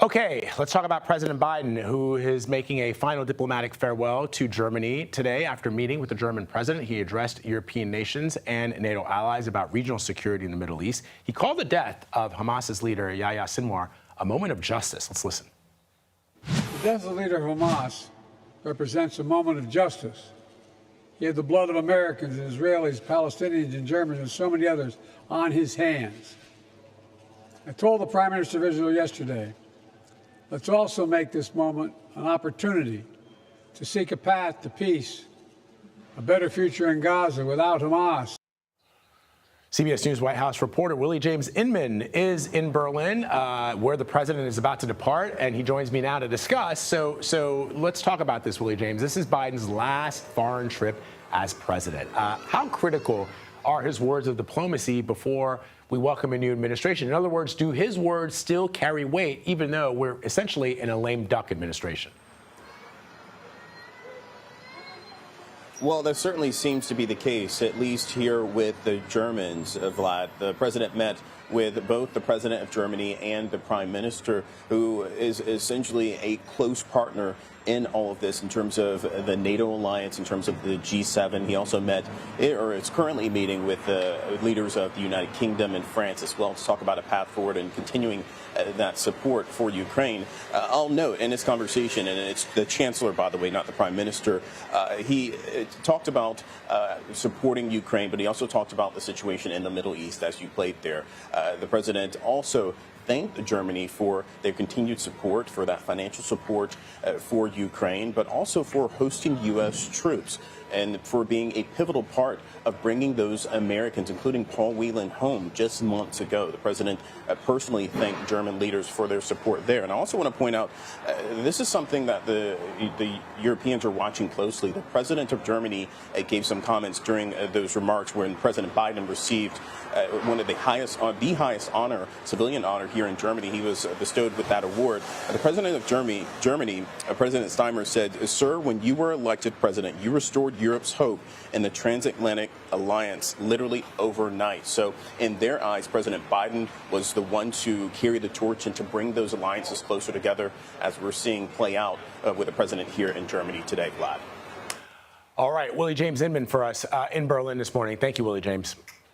Okay, let's talk about President Biden, who is making a final diplomatic farewell to Germany today. After meeting with the German president, he addressed European nations and NATO allies about regional security in the Middle East. He called the death of Hamas's leader, Yahya Sinwar, a moment of justice. Let's listen. The death of the leader of Hamas represents a moment of justice. He had the blood of Americans and Israelis, Palestinians and Germans and so many others on his hands. I told the Prime Minister of Israel yesterday, let's also make this moment an opportunity to seek a path to peace, a better future in Gaza without Hamas. CBS News White House reporter Willie James Inman is in Berlin, where the president is about to depart, and he joins me now to discuss. So let's talk about this, Willie James. This is Biden's last foreign trip as president. How critical are his words of diplomacy before we welcome a new administration? In other words, do his words still carry weight, even though we're essentially in a lame duck administration? Well, that certainly seems to be the case, at least here with the Germans, Vlad. The president met with both the president of Germany and the prime minister, who is essentially a close partner in all of this in terms of the NATO alliance, in terms of the G7. He also met, or is currently meeting with the leaders of the United Kingdom and France as well to talk about a path forward and continuing that support for Ukraine. I'll note in this conversation, and it's the chancellor, by the way, not the prime minister, he talked about supporting Ukraine, but he also talked about the situation in the Middle East as you played there. The president also thanked Germany for their continued support, for that financial support for Ukraine, but also for hosting U.S. troops and for being a pivotal part of bringing those Americans, including Paul Whelan, home just months ago. The president personally thanked German leaders for their support there. And I also want to point out, this is something that the Europeans are watching closely. The president of Germany gave some comments during those remarks when President Biden received one of the highest honor, civilian honor here in Germany. He was bestowed with that award. The president of Germany, President Steinmeier, said, "Sir, when you were elected president, you restored Europe's hope in the transatlantic alliance literally overnight." So in their eyes, President Biden was the one to carry the torch and to bring those alliances closer together, as we're seeing play out with the president here in Germany today, Vlad. All right, Willie James Inman for us in Berlin this morning. Thank you, Willie James.